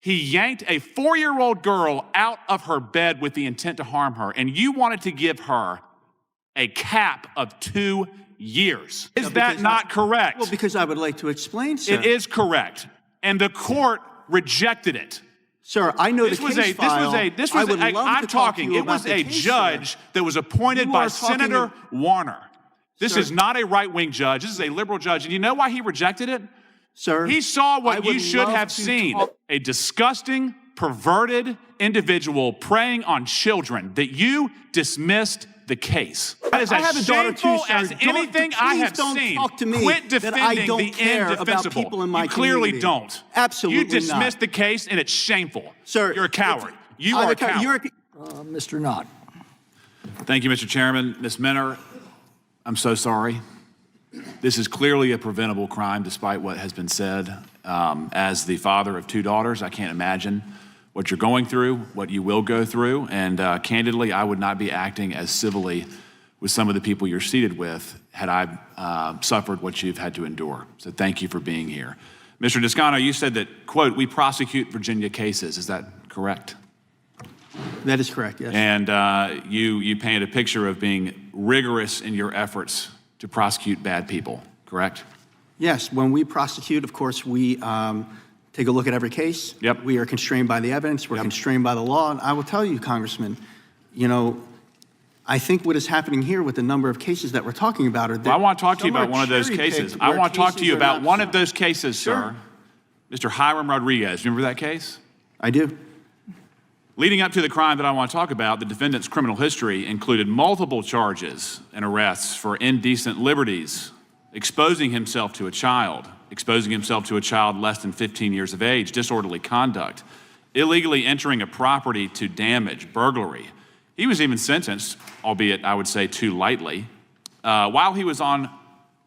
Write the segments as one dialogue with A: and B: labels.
A: He yanked a 4-year-old girl out of her bed with the intent to harm her, and you wanted to give her a cap of 2 years. Is that not correct?
B: Well, because I would like to explain, sir.
A: It is correct, and the court rejected it.
B: Sir, I know the case file.
A: It was a judge that was appointed by Senator Warner. This is not a right-wing judge. This is a liberal judge. And you know why he rejected it?
B: Sir,
A: he saw what you should have seen. A disgusting, perverted individual preying on children, that you dismissed the case. That is as shameful as anything I have seen. Quit defending the indefensible. You clearly don't.
B: Absolutely not.
A: You dismissed the case, and it's shameful.
B: Sir,
A: you're a coward. You are a coward.
C: Mr. Knott.
A: Thank you, Mr. Chairman. Ms. Minner, I'm so sorry. This is clearly a preventable crime, despite what has been said. As the father of 2 daughters, I can't imagine what you're going through, what you will go through, and candidly, I would not be acting as civilly with some of the people you're seated with had I suffered what you've had to endure. So thank you for being here. Mr. Descano, you said that, quote, we prosecute Virginia cases. Is that correct?
B: That is correct, yes.
A: And you painted a picture of being rigorous in your efforts to prosecute bad people, correct?
B: Yes, when we prosecute, of course, we take a look at every case.
A: Yep.
B: We are constrained by the evidence. We're constrained by the law. And I will tell you, Congressman, you know, I think what is happening here with the number of cases that we're talking about are that
A: I want to talk to you about one of those cases. I want to talk to you about one of those cases, sir. Mr. Hiram Rodriguez, remember that case?
B: I do.
A: Leading up to the crime that I want to talk about, the defendant's criminal history included multiple charges and arrests for indecent liberties, exposing himself to a child less than 15 years of age, disorderly conduct, illegally entering a property to damage, burglary. He was even sentenced, albeit I would say too lightly, while he was on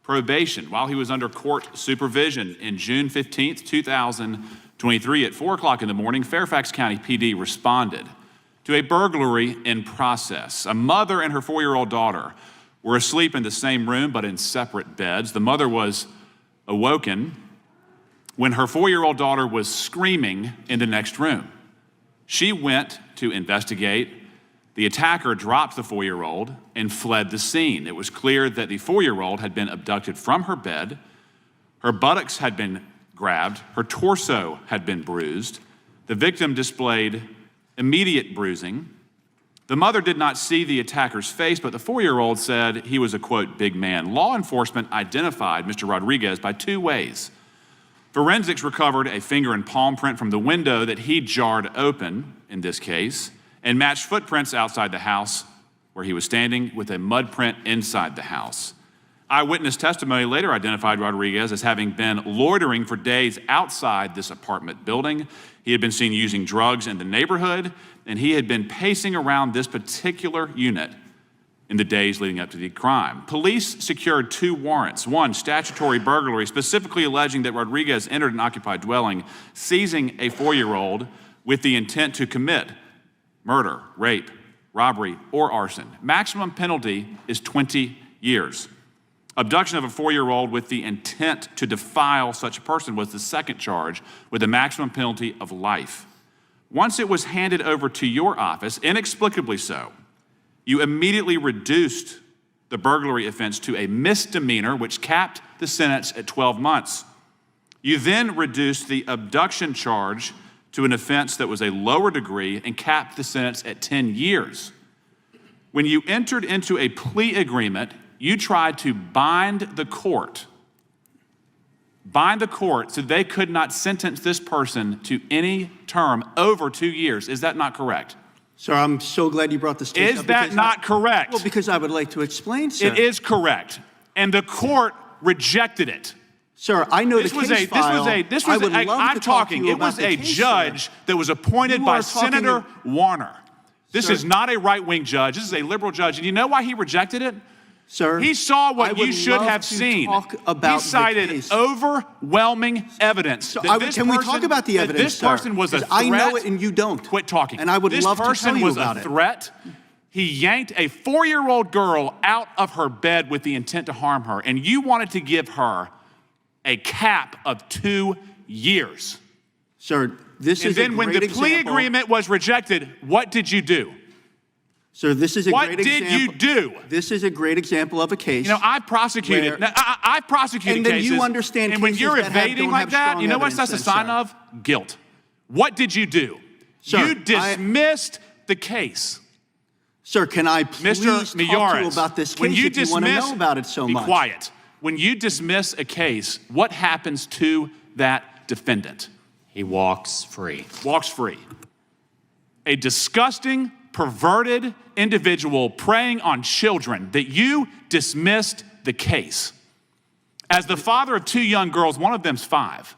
A: probation, while he was under court supervision. In June 15th, 2023 at 4 o'clock in the morning, Fairfax County PD responded to a burglary in process. A mother and her 4-year-old daughter were asleep in the same room but in separate beds. The mother was awoken when her 4-year-old daughter was screaming in the next room. She went to investigate. The attacker dropped the 4-year-old and fled the scene. It was clear that the 4-year-old had been abducted from her bed. Her buttocks had been grabbed. Her torso had been bruised. The victim displayed immediate bruising. The mother did not see the attacker's face, but the 4-year-old said he was a, quote, big man. Law enforcement identified Mr. Rodriguez by 2 ways. Forensics recovered a finger and palm print from the window that he jarred open in this case, and matched footprints outside the house where he was standing with a mud print inside the house. Eyewitness testimony later identified Rodriguez as having been loitering for days outside this apartment building. He had been seen using drugs in the neighborhood, and he had been pacing around this particular unit in the days leading up to the crime. Police secured 2 warrants. One, statutory burglary, specifically alleging that Rodriguez entered an occupied dwelling, seizing a 4-year-old with the intent to commit murder, rape, robbery, or arson. Maximum penalty is 20 years. Abduction of a 4-year-old with the intent to defile such a person was the second charge, with a maximum penalty of life. Once it was handed over to your office, inexplicably so, you immediately reduced the burglary offense to a misdemeanor, which capped the sentence at 12 months. You then reduced the abduction charge to an offense that was a lower degree and capped the sentence at 10 years. When you entered into a plea agreement, you tried to bind the court so they could not sentence this person to any term over 2 years. Is that not correct?
B: Sir, I'm so glad you brought this case up.
A: Is that not correct?
B: Well, because I would like to explain, sir.
A: It is correct, and the court rejected it.
B: Sir, I know the case file.
A: It was a judge that was appointed by Senator Warner. This is not a right-wing judge. This is a liberal judge. And you know why he rejected it?
B: Sir,
A: he saw what you should have seen. He cited overwhelming evidence.
B: Can we talk about the evidence,
A: this person was a threat.
B: I know it and you don't.
A: Quit talking.
B: And I would love to tell you about it.
A: This person was a threat. He yanked a 4-year-old girl out of her bed with the intent to harm her, and you wanted to give her a cap of 2 years.
B: Sir, this
A: And
B: is a
A: then when the
B: great
A: plea
B: example.
A: agreement was rejected, what did you do?
B: Sir, this is a
A: What
B: great
A: did
B: example.
A: you do?
B: This is a great example of a case.
A: You know, I've prosecuted.
B: Where-
A: Now, I've prosecuted
B: And then
A: cases.
B: you understand
A: And when
B: cases
A: you're
B: that
A: evading
B: don't
A: like
B: have
A: that,
B: strong
A: you know what
B: evidence
A: that's a
B: then,
A: sign
B: sir.
A: of? Guilt. What did you do?
B: Sir,
A: You dismissed the case.
B: Sir, can I please
A: Mr.
B: talk to you
A: Miyares,
B: about this
A: when
B: case
A: you
B: if you want to
A: dismiss,
B: know about it so
A: be
B: much?
A: quiet. When you dismiss a case, what happens to that defendant?
C: He walks free.
A: Walks free. A disgusting, perverted individual preying on children that you dismissed the case. As the father of 2 young girls, one of them's 5.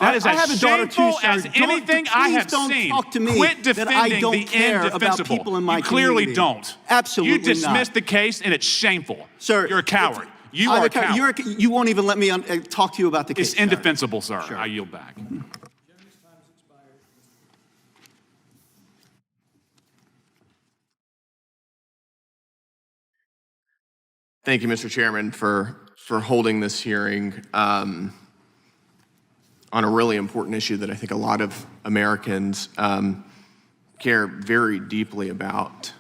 A: That is
B: I have
A: as
B: a daughter too,
A: shameful
B: sir.
A: as anything I have
B: Please
A: seen.
B: don't talk to me
A: Quit
B: that I
A: defending
B: don't
A: the
B: care about
A: indefensible.
B: people in my
A: You clearly
B: community.
A: don't.
B: Absolutely
A: You dismissed
B: not.
A: the case, and it's shameful.
B: Sir,
A: you're a coward. You
B: I'm
A: are a coward.
B: You won't even let me talk to you about the case.
A: It's
B: sir.
A: indefensible, sir.
B: Sure.
A: I yield back.
D: Thank you, Mr. Chairman, for holding this hearing on a really important issue that I think a lot of Americans care very deeply about.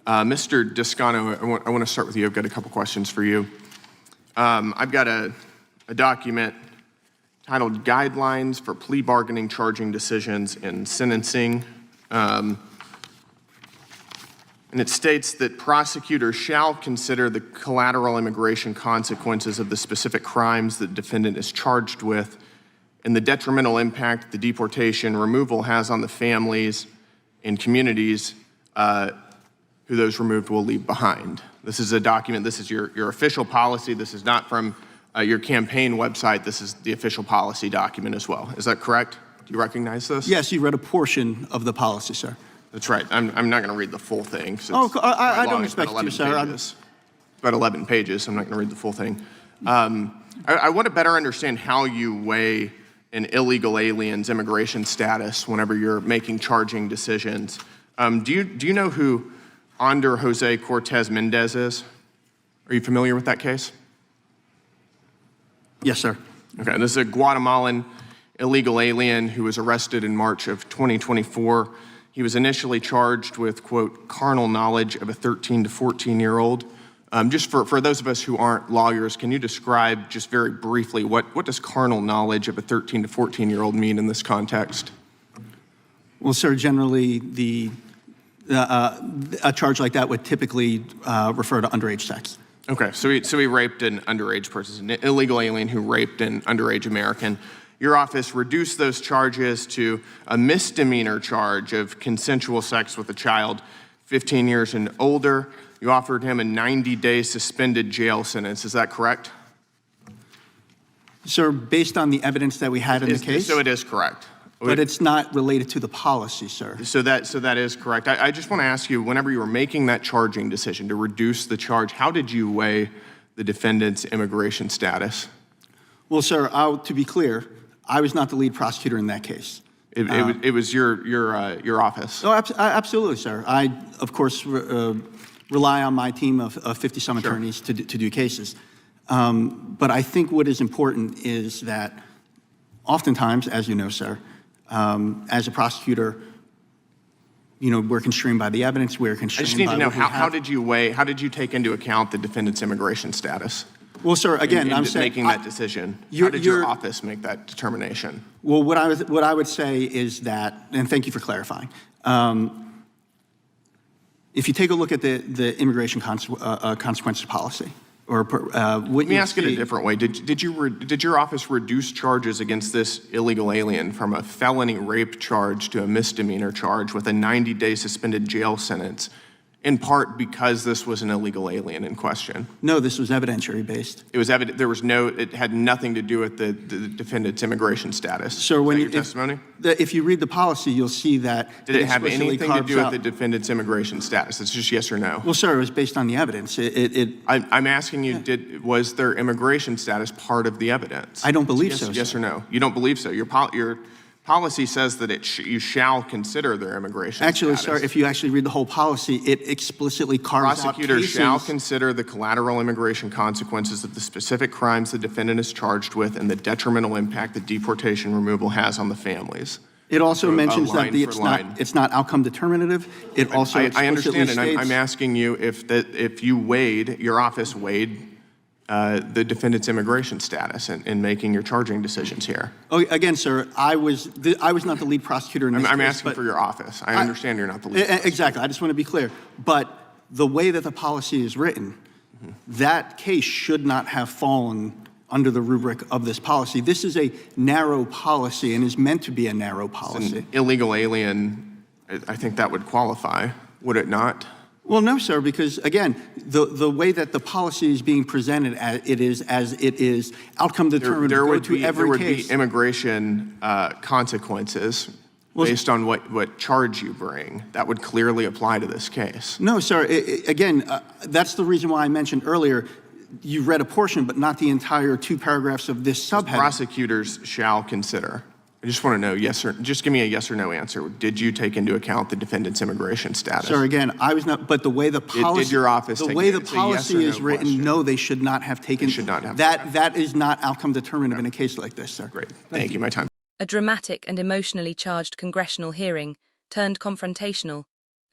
D: Mr. Descano, I want to start with you. I've got a couple questions for you. I've got a document titled Guidelines for Plea Bargaining, Charging Decisions, and Sentencing. And it states that prosecutors shall consider the collateral immigration consequences of the specific crimes the defendant is charged with and the detrimental impact the deportation removal has on the families and communities who those removed will leave behind. This is a document, this is your official policy. This is not from your campaign website. This is the official policy document as well. Is that correct? Do you recognize this?
B: Yes, you read a portion of the policy, sir.
D: That's right. I'm not going to read the full thing. 'Cause
B: Oh,
D: it's
B: I
D: quite
B: don't
D: long. It's about
B: expect you,
D: 11
B: sir.
D: pages. About 11 pages. So I'm not going to read the full thing. I want to better understand how you weigh an illegal alien's immigration status whenever you're making charging decisions. Do you know who Ander Jose Cortez Mendez is? Are you familiar with that case?
B: Yes, sir.
D: Okay, this is a Guatemalan illegal alien who was arrested in March of 2024. He was initially charged with, quote, carnal knowledge of a 13 to 14-year-old. Just for those of us who aren't lawyers, can you describe just very briefly what does carnal knowledge of a 13 to 14-year-old mean in this context?
B: Well, sir, generally, a charge like that would typically refer to underage sex.
D: Okay, so he raped an underage person, an illegal alien who raped an underage American. Your office reduced those charges to a misdemeanor charge of consensual sex with a child 15 years and older. You offered him a 90-day suspended jail sentence. Is that correct?
B: Sir, based on the evidence that we had in the case,
D: So it is correct.
B: but it's not related to the policy, sir.
D: So that is correct. I just want to ask you, whenever you were making that charging decision to reduce the charge, how did you weigh the defendant's immigration status?
B: Well, sir, to be clear, I was not the lead prosecutor in that case.
D: It was your office.
B: Oh, absolutely, sir. I, of course, rely on my team of 50-some attorneys to do cases. But I think what is important is that oftentimes, as you know, sir, as a prosecutor, you know, we're constrained by the evidence. We're
D: I
B: constrained
D: just need
B: by
D: to know,
B: what we have.
D: how did you take into account the defendant's immigration status?
B: Well, sir, again,
D: in
B: I'm saying
D: making that decision. How did your office make that determination?
B: Well, what I would say is that, and thank you for clarifying. If you take a look at the immigration consequences policy, or
D: Let me ask it a different way. Did your office reduce charges against this illegal alien from a felony rape charge to a misdemeanor charge with a 90-day suspended jail sentence, in part because this was an illegal alien in question?
B: No, this was evidentiary based.
D: It was evident. It had nothing to do with the defendant's immigration status.
B: So when
D: your testimony?
B: If you read the policy, you'll see that
D: Did it have
B: explicitly
D: anything to
B: carves
D: do with
B: out-
D: the defendant's immigration status? It's just yes or no.
B: Well, sir, it was based on the evidence.
D: I'm asking you, was their immigration status part of the evidence?
B: I don't believe
D: Yes,
B: so,
D: yes
B: sir.
D: or no? You don't believe so? Your policy says that you shall consider their immigration
B: Actually,
D: status.
B: sir, if you actually read the whole policy, it explicitly carves out
D: Prosecutors
B: cases.
D: shall consider the collateral immigration consequences of the specific crimes the defendant is charged with and the detrimental impact that deportation removal has on the families.
B: It also mentions
D: line
B: that
D: for line.
B: it's not outcome determinative. It also
D: I
B: explicitly
D: understand, and
B: states.
D: I'm asking you if your office weighed the defendant's immigration status in making your charging decisions here.
B: Oh, again, sir, I was not the lead prosecutor in this
D: I'm
B: case,
D: asking
B: but
D: for your office. I understand you're not the lead.
B: Exactly. I just want to be clear. But the way that the policy is written, that case should not have fallen under the rubric of this policy. This is a narrow policy and is meant to be a narrow policy.
D: An illegal alien, I think that would qualify, would it not?
B: Well, no, sir, because again, the way that the policy is being presented as it is outcome determinative.
D: There would
B: case.
D: be immigration consequences based on what charge you bring. That would clearly apply to this case.
B: No, sir. Again, that's the reason why I mentioned earlier. You read a portion, but not the entire 2 paragraphs of this subheading.
D: Prosecutors shall consider. I just want to know, just give me a yes or no answer. Did you take into account the defendant's immigration status?
B: Sir, again, I was not, but the way the policy,
D: Did your office
B: the
D: take
B: way
D: it?
B: the
D: It's a yes
B: policy
D: or no
B: is written,
D: question.
B: no, they should not have taken.
D: They should not have.
B: That is not outcome determinative in a case like this, sir.
D: Great. Thank you. My time.
E: A dramatic and emotionally charged congressional hearing turned confrontational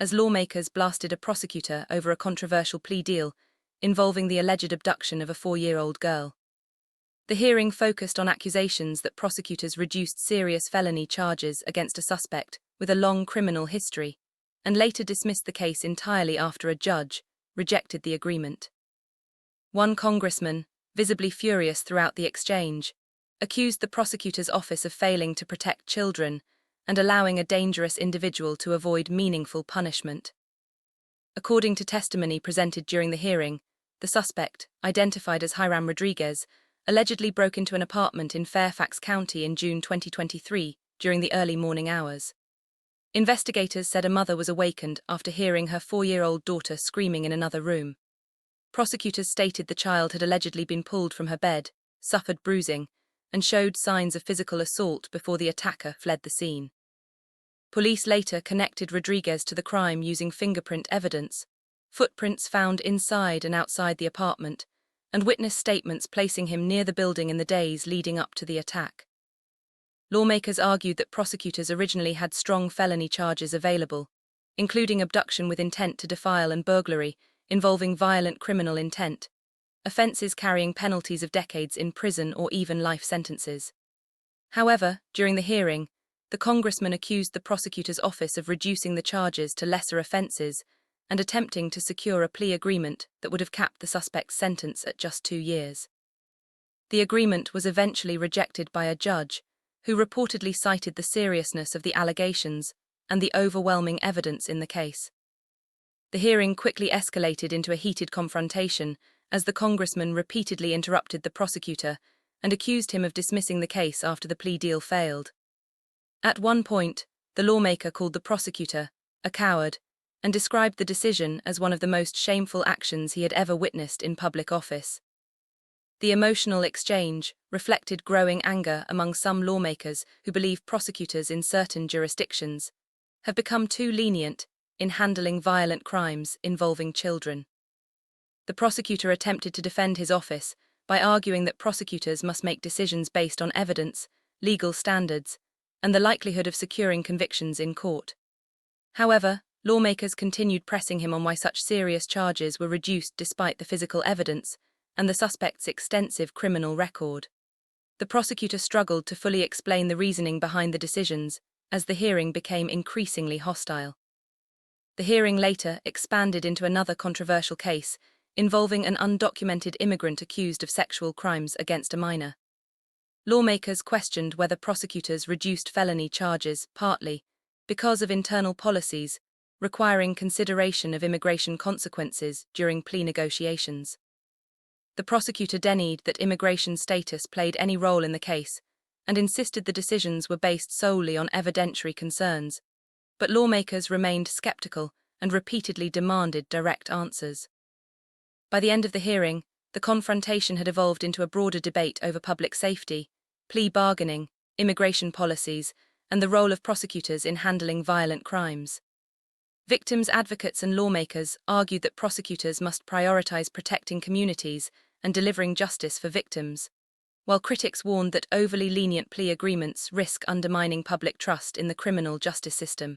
E: as lawmakers blasted a prosecutor over a controversial plea deal involving the alleged abduction of a 4-year-old girl. The hearing focused on accusations that prosecutors reduced serious felony charges against a suspect with a long criminal history, and later dismissed the case entirely after a judge rejected the agreement. One congressman, visibly furious throughout the exchange, accused the prosecutor's office of failing to protect children and allowing a dangerous individual to avoid meaningful punishment. According to testimony presented during the hearing, the suspect, identified as Hiram Rodriguez, allegedly broke into an apartment in Fairfax County in June 2023 during the early morning hours. Investigators said a mother was awakened after hearing her 4-year-old daughter screaming in another room. Prosecutors stated the child had allegedly been pulled from her bed, suffered bruising, and showed signs of physical assault before the attacker fled the scene. Police later connected Rodriguez to the crime using fingerprint evidence, footprints found inside and outside the apartment, and witness statements placing him near the building in the days leading up to the attack. Lawmakers argued that prosecutors originally had strong felony charges available, including abduction with intent to defile and burglary involving violent criminal intent, offences carrying penalties of decades in prison or even life sentences. However, during the hearing, the congressman accused the prosecutor's office of reducing the charges to lesser offences and attempting to secure a plea agreement that would have capped the suspect's sentence at just 2 years. The agreement was eventually rejected by a judge, who reportedly cited the seriousness of the allegations and the overwhelming evidence in the case. The hearing quickly escalated into a heated confrontation as the congressman repeatedly interrupted the prosecutor and accused him of dismissing the case after the plea deal failed. At one point, the lawmaker called the prosecutor a coward and described the decision as one of the most shameful actions he had ever witnessed in public office. The emotional exchange reflected growing anger among some lawmakers who believe prosecutors in certain jurisdictions have become too lenient in handling violent crimes involving children. The prosecutor attempted to defend his office by arguing that prosecutors must make decisions based on evidence, legal standards, and the likelihood of securing convictions in court. However, lawmakers continued pressing him on why such serious charges were reduced despite the physical evidence and the suspect's extensive criminal record. The prosecutor struggled to fully explain the reasoning behind the decisions as the hearing became increasingly hostile. The hearing later expanded into another controversial case involving an undocumented immigrant accused of sexual crimes against a minor. Lawmakers questioned whether prosecutors reduced felony charges partly because of internal policies requiring consideration of immigration consequences during plea negotiations. The prosecutor denied that immigration status played any role in the case and insisted the decisions were based solely on evidentiary concerns, but lawmakers remained skeptical and repeatedly demanded direct answers. By the end of the hearing, the confrontation had evolved into a broader debate over public safety, plea bargaining, immigration policies, and the role of prosecutors in handling violent crimes. Victims' advocates and lawmakers argued that prosecutors must prioritize protecting communities and delivering justice for victims, while critics warned that overly lenient plea agreements risk undermining public trust in the criminal justice system.